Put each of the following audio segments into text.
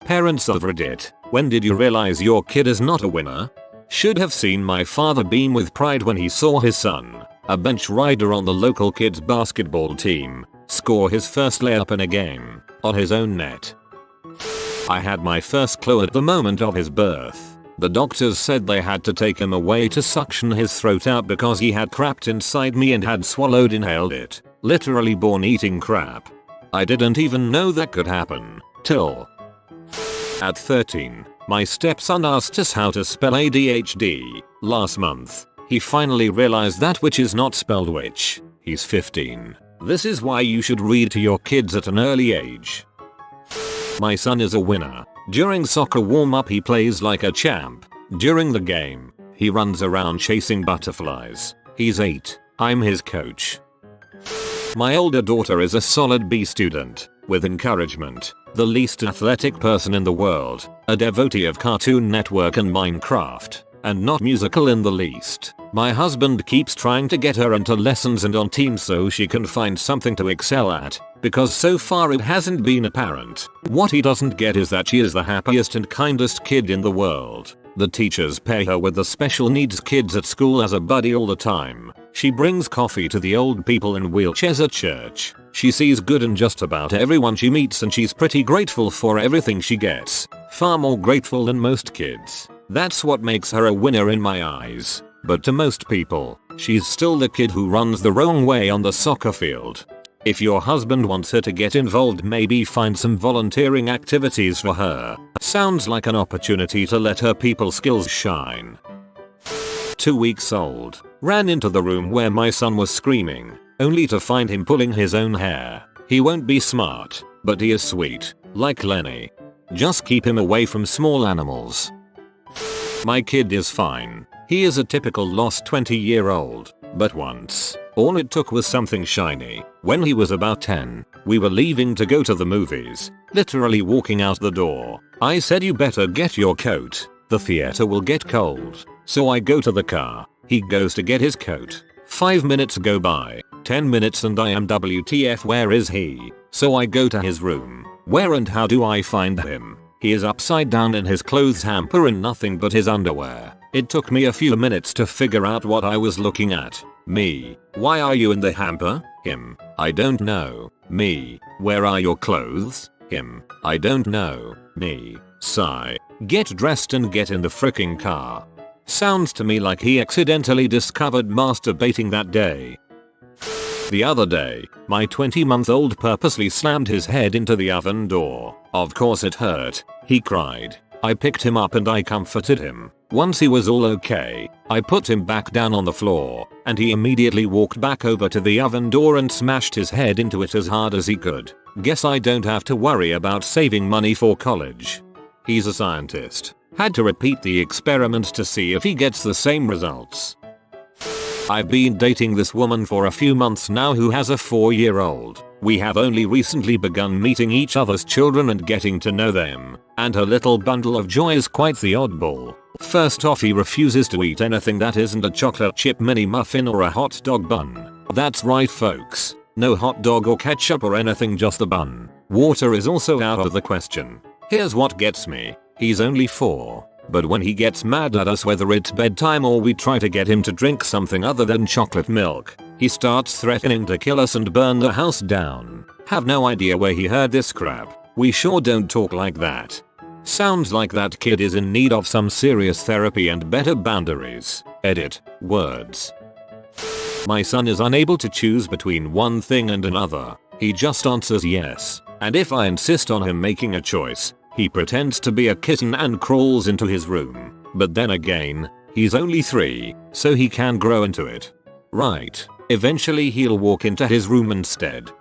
Parents of Reddit, when did you realize your kid is not a winner? Should have seen my father beam with pride when he saw his son, a bench rider on the local kids basketball team, score his first layup in a game, on his own net. I had my first clue at the moment of his birth. The doctors said they had to take him away to suction his throat out because he had crapped inside me and had inhaled it, literally born eating crap. I didn't even know that could happen, till at 13, my stepson asked us how to spell ADHD. Last month, he finally realized that which is not spelled which. He's 15. This is why you should read to your kids at an early age. My son is a winner. During soccer warm-up he plays like a champ. During the game, he runs around chasing butterflies. He's 8. I'm his coach. My older daughter is a solid B student, with encouragement, the least athletic person in the world, a devotee of Cartoon Network and Minecraft, and not musical in the least. My husband keeps trying to get her into lessons and on teams so she can find something to excel at, because so far it hasn't been apparent. What he doesn't get is that she is the happiest and kindest kid in the world. The teachers pair her with the special needs kids at school as a buddy all the time. She brings coffee to the old people in wheelchairs at church. She sees good in just about everyone she meets and she's pretty grateful for everything she gets. Far more grateful than most kids. That's what makes her a winner in my eyes. But to most people, she's still the kid who runs the wrong way on the soccer field. If your husband wants her to get involved, maybe find some volunteering activities for her. Sounds like an opportunity to let her people skills shine. 2 weeks old. Ran into the room where my son was screaming, only to find him pulling his own hair. He won't be smart, but he is sweet, like Lenny. Just keep him away from small animals. My kid is fine. He is a typical lost 20-year-old, but once, all it took was something shiny. When he was about 10, we were leaving to go to the movies, literally walking out the door. I said, you better get your coat, the theater will get cold. So I go to the car, he goes to get his coat. 5 minutes go by, 10 minutes and I am WTF, where is he? So I go to his room. Where and how do I find him? He is upside down in his clothes hamper in nothing but his underwear. It took me a few minutes to figure out what I was looking at. Me. Why are you in the hamper? Him. I don't know. Me. Where are your clothes? Him. I don't know. Me. Sigh. Get dressed and get in the fricking car. Sounds to me like he accidentally discovered masturbating that day. The other day, my 20-month-old purposely slammed his head into the oven door. Of course it hurt. He cried. I picked him up and I comforted him. Once he was all okay, I put him back down on the floor, and he immediately walked back over to the oven door and smashed his head into it as hard as he could. Guess I don't have to worry about saving money for college. He's a scientist. Had to repeat the experiment to see if he gets the same results. I've been dating this woman for a few months now who has a 4-year-old. We have only recently begun meeting each other's children and getting to know them, and her little bundle of joy is quite the oddball. First off, he refuses to eat anything that isn't a chocolate chip mini muffin or a hot dog bun. That's right folks, no hot dog or ketchup or anything, just the bun. Water is also out of the question. Here's what gets me. He's only 4. But when he gets mad at us, whether it's bedtime or we try to get him to drink something other than chocolate milk, he starts threatening to kill us and burn the house down. Have no idea where he heard this crap. We sure don't talk like that. Sounds like that kid is in need of some serious therapy and better boundaries. Edit. Words. My son is unable to choose between one thing and another. He just answers yes. And if I insist on him making a choice, he pretends to be a kitten and crawls into his room. But then again, he's only 3, so he can grow into it. Right. Eventually he'll walk into his room instead.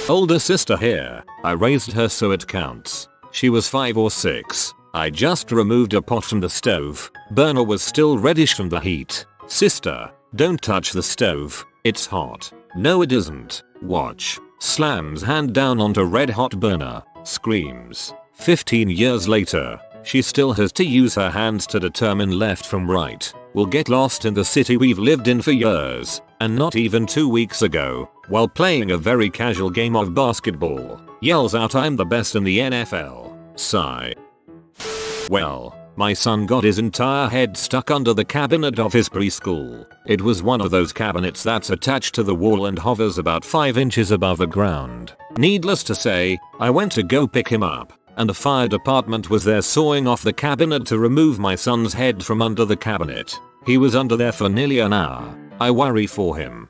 Older sister here. I raised her so it counts. She was 5 or 6. I just removed a pot from the stove. Burner was still reddish from the heat. Sister, don't touch the stove. It's hot. No it isn't. Watch. Slams hand down onto red hot burner. Screams. 15 years later, she still has to use her hands to determine left from right. We'll get lost in the city we've lived in for years, and not even 2 weeks ago, while playing a very casual game of basketball, yells out, "I'm the best in the NFL." Sigh. Well, my son got his entire head stuck under the cabinet of his preschool. It was one of those cabinets that's attached to the wall and hovers about 5 inches above the ground. Needless to say, I went to go pick him up, and the fire department was there sawing off the cabinet to remove my son's head from under the cabinet. He was under there for nearly an hour. I worry for him.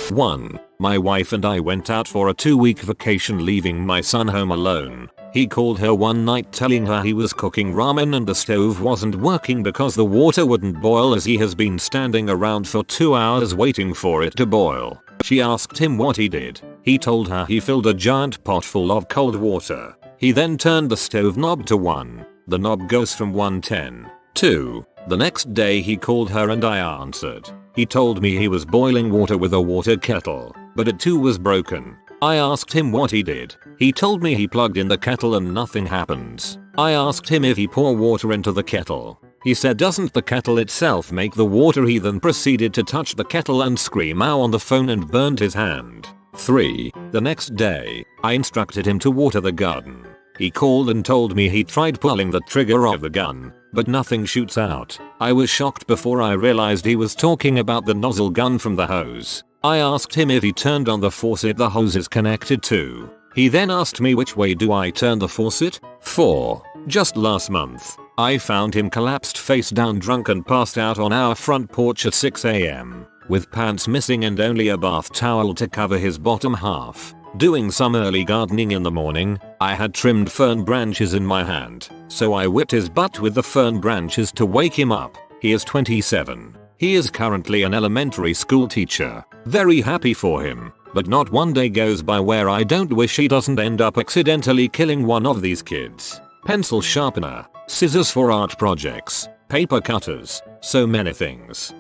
1. My wife and I went out for a 2-week vacation, leaving my son home alone. He called her one night telling her he was cooking ramen and the stove wasn't working because the water wouldn't boil, as he has been standing around for 2 hours waiting for it to boil. She asked him what he did. He told her he filled a giant pot full of cold water. He then turned the stove knob to 1. The knob goes from 110. 2. The next day he called her and I answered. He told me he was boiling water with a water kettle, but it too was broken. I asked him what he did. He told me he plugged in the kettle and nothing happens. I asked him if he pour water into the kettle. He said, doesn't the kettle itself make the water? He then proceeded to touch the kettle and scream ow on the phone and burned his hand. 3. The next day, I instructed him to water the garden. He called and told me he tried pulling the trigger of the gun, but nothing shoots out. I was shocked before I realized he was talking about the nozzle gun from the hose. I asked him if he turned on the faucet the hose is connected to. He then asked me which way do I turn the faucet? 4. Just last month, I found him collapsed face down drunk and passed out on our front porch at 6 AM, with pants missing and only a bath towel to cover his bottom half. Doing some early gardening in the morning, I had trimmed fern branches in my hand, so I whipped his butt with the fern branches to wake him up. He is 27. He is currently an elementary school teacher. Very happy for him, but not one day goes by where I don't wish he doesn't end up accidentally killing one of these kids. Pencil sharpener, scissors for art projects, paper cutters, so many things.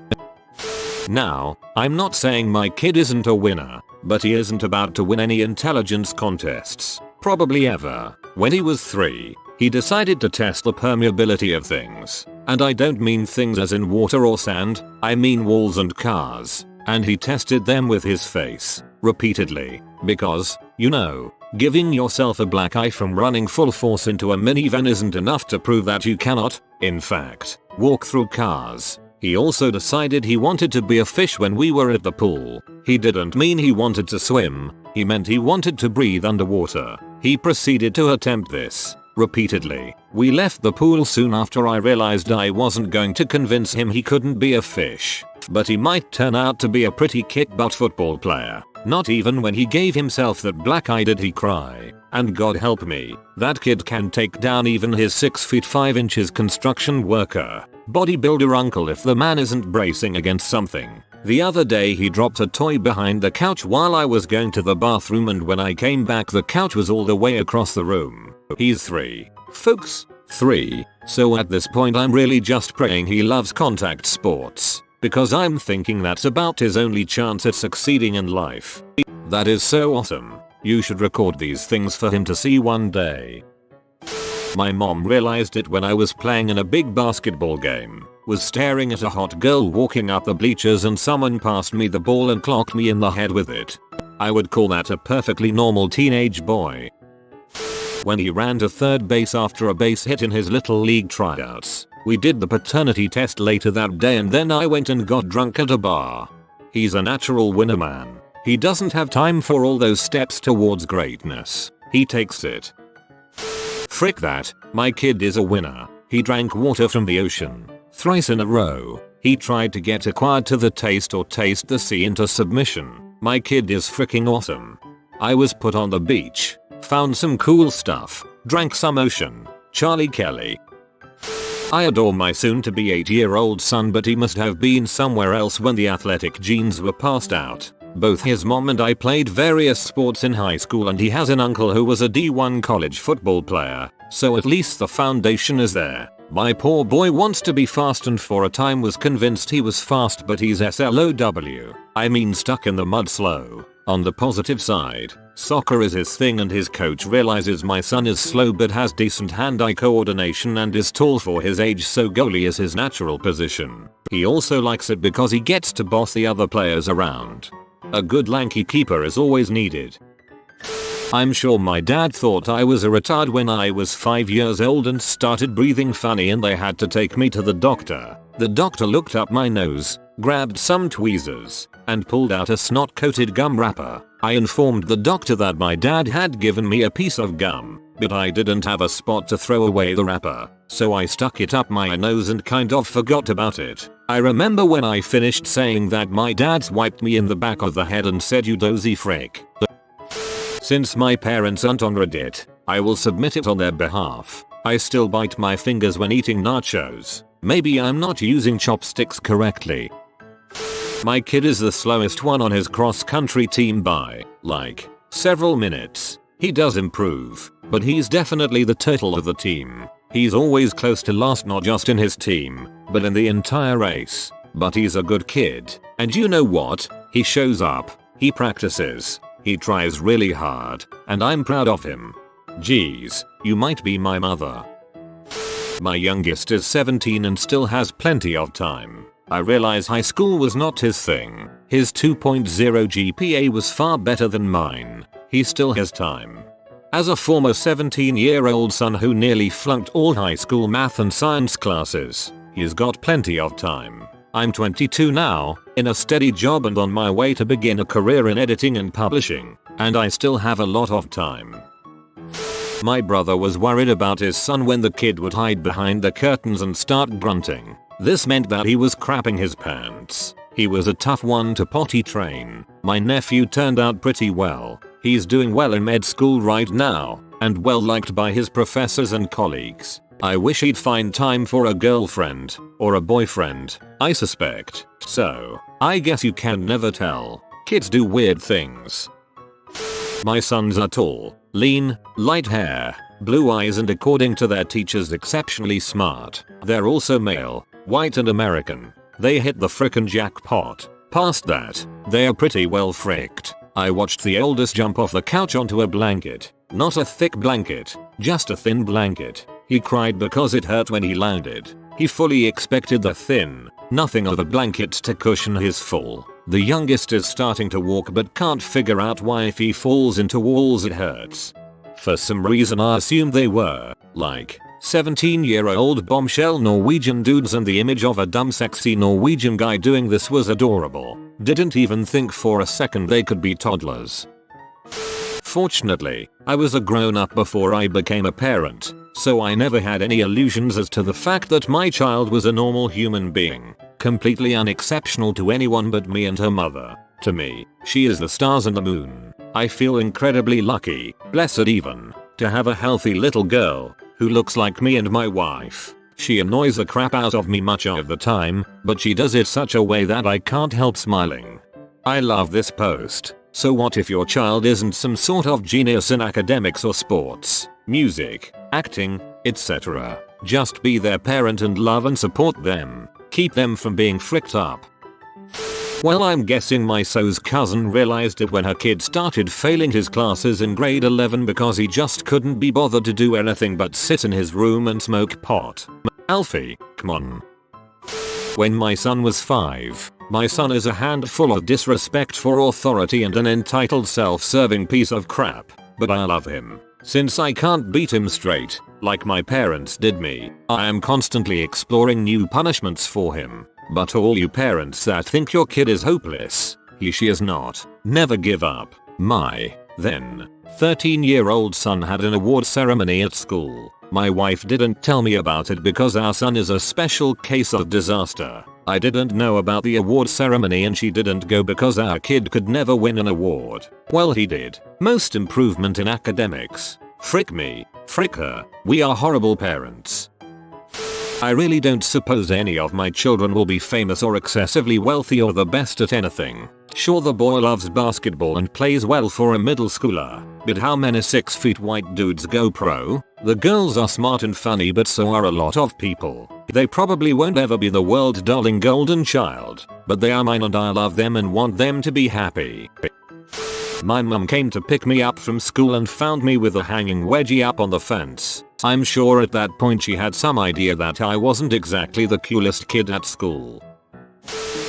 Now, I'm not saying my kid isn't a winner, but he isn't about to win any intelligence contests, probably ever. When he was 3, he decided to test the permeability of things. And I don't mean things as in water or sand, I mean walls and cars. And he tested them with his face, repeatedly, because, you know, giving yourself a black eye from running full force into a minivan isn't enough to prove that you cannot, in fact, walk through cars. He also decided he wanted to be a fish when we were at the pool. He didn't mean he wanted to swim, he meant he wanted to breathe underwater. He proceeded to attempt this repeatedly. We left the pool soon after. I realized I wasn't going to convince him he couldn't be a fish, but he might turn out to be a pretty kick-butt football player. Not even when he gave himself that black eye did he cry. And God help me, that kid can take down even his 6 feet 5 inches construction worker, bodybuilder uncle if the man isn't bracing against something. The other day he dropped a toy behind the couch while I was going to the bathroom, and when I came back the couch was all the way across the room. He's 3. Folks, 3. So at this point I'm really just praying he loves contact sports, because I'm thinking that's about his only chance at succeeding in life. That is so awesome. You should record these things for him to see one day. My mom realized it when I was playing in a big basketball game, was staring at a hot girl walking up the bleachers, and someone passed me the ball and clocked me in the head with it. I would call that a perfectly normal teenage boy. When he ran to third base after a base hit in his little league tryouts. We did the paternity test later that day, and then I went and got drunk at a bar. He's a natural winner, man. He doesn't have time for all those steps towards greatness. He takes it. Frick that, my kid is a winner. He drank water from the ocean thrice in a row. He tried to get acquired to the taste or taste the sea into submission. My kid is freaking awesome. I was put on the beach, found some cool stuff, drank some ocean. Charlie Kelly. I adore my soon-to-be 8-year-old son, but he must have been somewhere else when the athletic genes were passed out. Both his mom and I played various sports in high school, and he has an uncle who was a D1 college football player, so at least the foundation is there. My poor boy wants to be fast and for a time was convinced he was fast, but he's SLOW. I mean stuck in the mud slow. On the positive side, soccer is his thing, and his coach realizes my son is slow but has decent hand-eye coordination and is tall for his age, so goalie is his natural position. He also likes it because he gets to boss the other players around. A good lanky keeper is always needed. I'm sure my dad thought I was a retard when I was 5 years old and started breathing funny and they had to take me to the doctor. The doctor looked up my nose, grabbed some tweezers, and pulled out a snot-coated gum wrapper. I informed the doctor that my dad had given me a piece of gum, but I didn't have a spot to throw away the wrapper, so I stuck it up my nose and kind of forgot about it. I remember when I finished saying that my dad swiped me in the back of the head and said, "You dozy frick." Since my parents aren't on Reddit, I will submit it on their behalf. I still bite my fingers when eating nachos. Maybe I'm not using chopsticks correctly. My kid is the slowest one on his cross-country team by, like, several minutes. He does improve, but he's definitely the turtle of the team. He's always close to last, not just in his team, but in the entire race. But he's a good kid. And you know what? He shows up. He practices. He tries really hard, and I'm proud of him. Geez, you might be my mother. My youngest is 17 and still has plenty of time. I realize high school was not his thing. His 2.0 GPA was far better than mine. He still has time. As a former 17-year-old son who nearly flunked all high school math and science classes, he's got plenty of time. I'm 22 now, in a steady job and on my way to begin a career in editing and publishing, and I still have a lot of time. My brother was worried about his son when the kid would hide behind the curtains and start grunting. This meant that he was crapping his pants. He was a tough one to potty train. My nephew turned out pretty well. He's doing well in med school right now, and well liked by his professors and colleagues. I wish he'd find time for a girlfriend, or a boyfriend, I suspect. So, I guess you can never tell. Kids do weird things. My sons are tall, lean, light hair, blue eyes, and according to their teachers exceptionally smart. They're also male, white and American. They hit the frickin' jackpot. Past that, they are pretty well fricked. I watched the oldest jump off the couch onto a blanket. Not a thick blanket, just a thin blanket. He cried because it hurt when he landed. He fully expected the thin, nothing of a blanket to cushion his fall. The youngest is starting to walk but can't figure out why if he falls into walls it hurts. For some reason I assumed they were, like, 17-year-old bombshell Norwegian dudes, and the image of a dumb sexy Norwegian guy doing this was adorable. Didn't even think for a second they could be toddlers. Fortunately, I was a grown-up before I became a parent, so I never had any illusions as to the fact that my child was a normal human being, completely unexceptional to anyone but me and her mother. To me, she is the stars and the moon. I feel incredibly lucky, blessed even, to have a healthy little girl who looks like me and my wife. She annoys the crap out of me much of the time, but she does it such a way that I can't help smiling. I love this post. So what if your child isn't some sort of genius in academics or sports, music, acting, etc. Just be their parent and love and support them. Keep them from being fricked up. Well, I'm guessing my so's cousin realized it when her kid started failing his classes in grade 11 because he just couldn't be bothered to do anything but sit in his room and smoke pot. Alfie, come on. When my son was 5, my son is a handful of disrespect for authority and an entitled self-serving piece of crap, but I love him. Since I can't beat him straight, like my parents did me, I am constantly exploring new punishments for him. But all you parents that think your kid is hopeless, she is not. Never give up. My, then, 13-year-old son had an award ceremony at school. My wife didn't tell me about it because our son is a special case of disaster. I didn't know about the award ceremony and she didn't go because our kid could never win an award. Well, he did. Most improvement in academics. Frick me. Frick her. We are horrible parents. I really don't suppose any of my children will be famous or excessively wealthy or the best at anything. Sure, the boy loves basketball and plays well for a middle schooler, but how many 6 feet white dudes go pro? The girls are smart and funny, but so are a lot of people. They probably won't ever be the world's darling golden child, but they are mine and I love them and want them to be happy. My mum came to pick me up from school and found me with a hanging wedgie up on the fence. I'm sure at that point she had some idea that I wasn't exactly the coolest kid at school.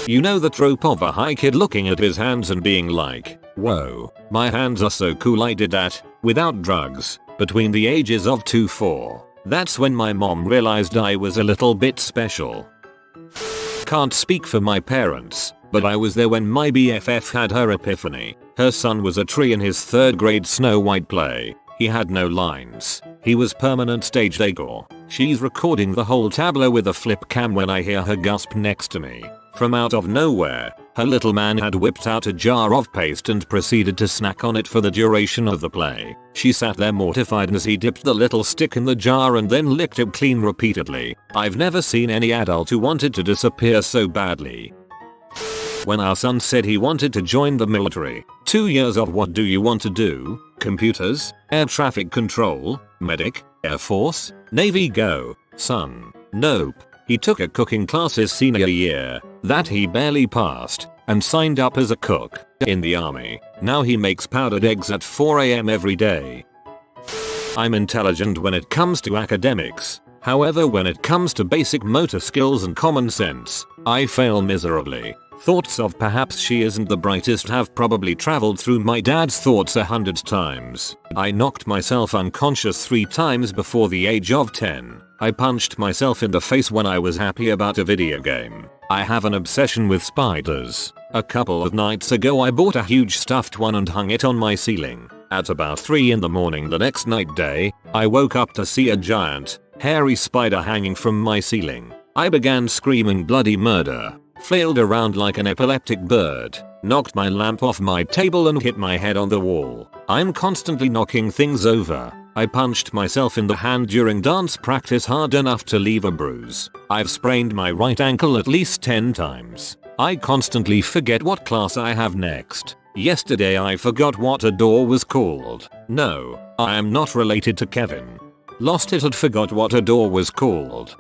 You know the trope of a high kid looking at his hands and being like, Whoa, my hands are so cool I did that, without drugs, between the ages of 2-4. That's when my mom realized I was a little bit special. Can't speak for my parents, but I was there when my BFF had her epiphany. Her son was a tree in his 3rd grade Snow White play. He had no lines. He was permanent stage decor. She's recording the whole tableau with a flip cam when I hear her gasp next to me. From out of nowhere, her little man had whipped out a jar of paste and proceeded to snack on it for the duration of the play. She sat there mortified as he dipped the little stick in the jar and then licked it clean repeatedly. I've never seen any adult who wanted to disappear so badly. When our son said he wanted to join the military, 2 years of what do you want to do? Computers? Air traffic control? Medic? Air Force? Navy? Go. Son. Nope. He took a cooking class his senior year, that he barely passed, and signed up as a cook in the army. Now he makes powdered eggs at 4 AM every day. I'm intelligent when it comes to academics. However, when it comes to basic motor skills and common sense, I fail miserably. Thoughts of perhaps she isn't the brightest have probably traveled through my dad's thoughts 100 times. I knocked myself unconscious 3 times before the age of 10. I punched myself in the face when I was happy about a video game. I have an obsession with spiders. A couple of nights ago I bought a huge stuffed one and hung it on my ceiling. At about 3 in the morning the next night day, I woke up to see a giant, hairy spider hanging from my ceiling. I began screaming bloody murder, flailed around like an epileptic bird, knocked my lamp off my table and hit my head on the wall. I'm constantly knocking things over. I punched myself in the hand during dance practice hard enough to leave a bruise. I've sprained my right ankle at least 10 times. I constantly forget what class I have next. Yesterday I forgot what a door was called. No, I am not related to Kevin. Lost it and forgot what a door was called.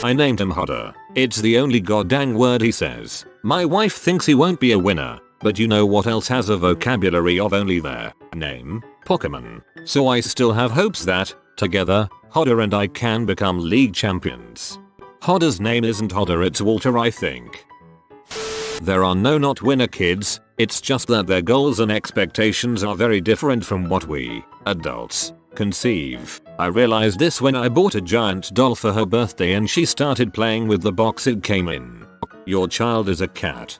I named him Hodder. It's the only goddamn word he says. My wife thinks he won't be a winner, but you know what else has a vocabulary of only their name? Pokemon. So I still have hopes that, together, Hodder and I can become league champions. Hodder's name isn't Hodder, it's Walter, I think. There are no not winner kids, it's just that their goals and expectations are very different from what we, adults, conceive. I realized this when I bought a giant doll for her birthday and she started playing with the box it came in. Your child is a cat.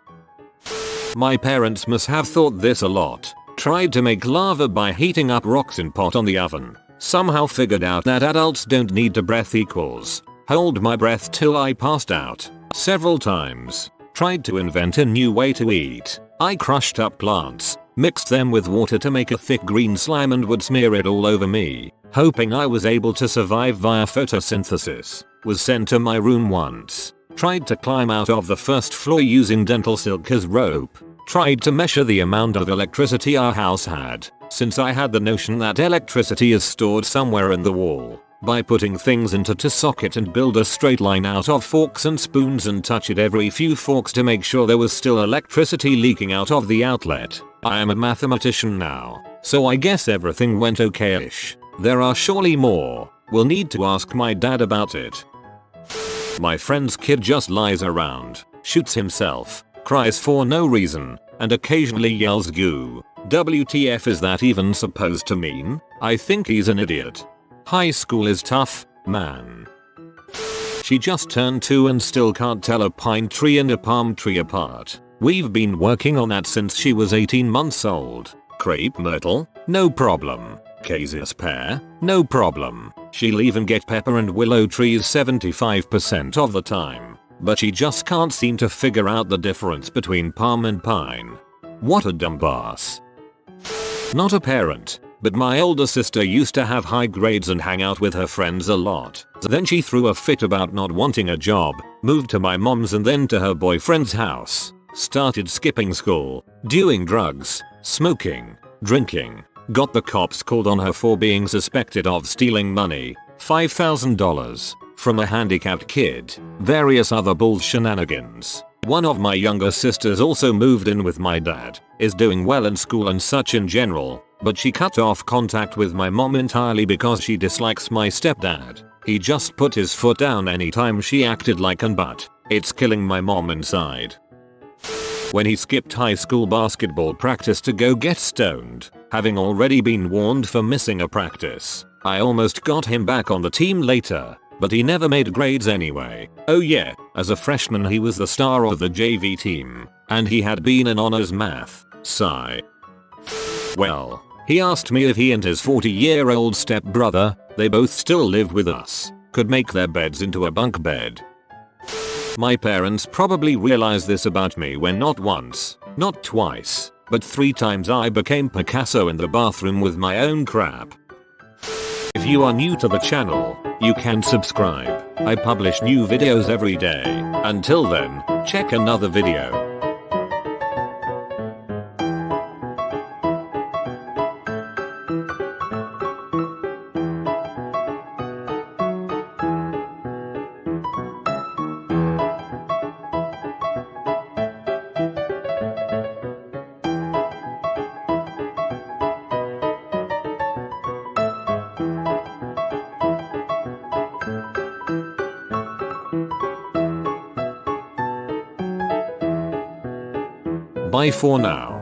My parents must have thought this a lot. Tried to make lava by heating up rocks in pot on the oven. Somehow figured out that adults don't need to breath equals. Hold my breath till I passed out. Several times. Tried to invent a new way to eat. I crushed up plants, mixed them with water to make a thick green slime and would smear it all over me, hoping I was able to survive via photosynthesis. Was sent to my room once. Tried to climb out of the first floor using dental silk as rope. Tried to measure the amount of electricity our house had, since I had the notion that electricity is stored somewhere in the wall, by putting things into a socket and build a straight line out of forks and spoons and touch it every few forks to make sure there was still electricity leaking out of the outlet. I am a mathematician now, so I guess everything went okay-ish. There are surely more. We'll need to ask my dad about it. My friend's kid just lies around, shoots himself, cries for no reason, and occasionally yells goo. WTF is that even supposed to mean? I think he's an idiot. High school is tough, man. She just turned 2 and still can't tell a pine tree and a palm tree apart. We've been working on that since she was 18 months old. Crepe myrtle? No problem. Casis pear? No problem. She'll even get pepper and willow trees 75% of the time. But she just can't seem to figure out the difference between palm and pine. What a dumbass. Not a parent, but my older sister used to have high grades and hang out with her friends a lot. Then she threw a fit about not wanting a job, moved to my mom's and then to her boyfriend's house. Started skipping school, doing drugs, smoking, drinking. Got the cops called on her for being suspected of stealing money, $5,000, from a handicapped kid. Various other bull shenanigans. One of my younger sisters also moved in with my dad, is doing well in school and such in general, but she cut off contact with my mom entirely because she dislikes my stepdad. He just put his foot down anytime she acted like an butt. It's killing my mom inside. When he skipped high school basketball practice to go get stoned, having already been warned for missing a practice. I almost got him back on the team later, but he never made grades anyway. Oh yeah, as a freshman he was the star of the JV team, and he had been in honors math. Sigh. Well, he asked me if he and his 40-year-old stepbrother, they both still live with us, could make their beds into a bunk bed. My parents probably realized this about me when not once, not twice, but 3 times I became Picasso in the bathroom with my own crap. If you are new to the channel, you can subscribe. I publish new videos every day. Until then, check another video. Bye for now.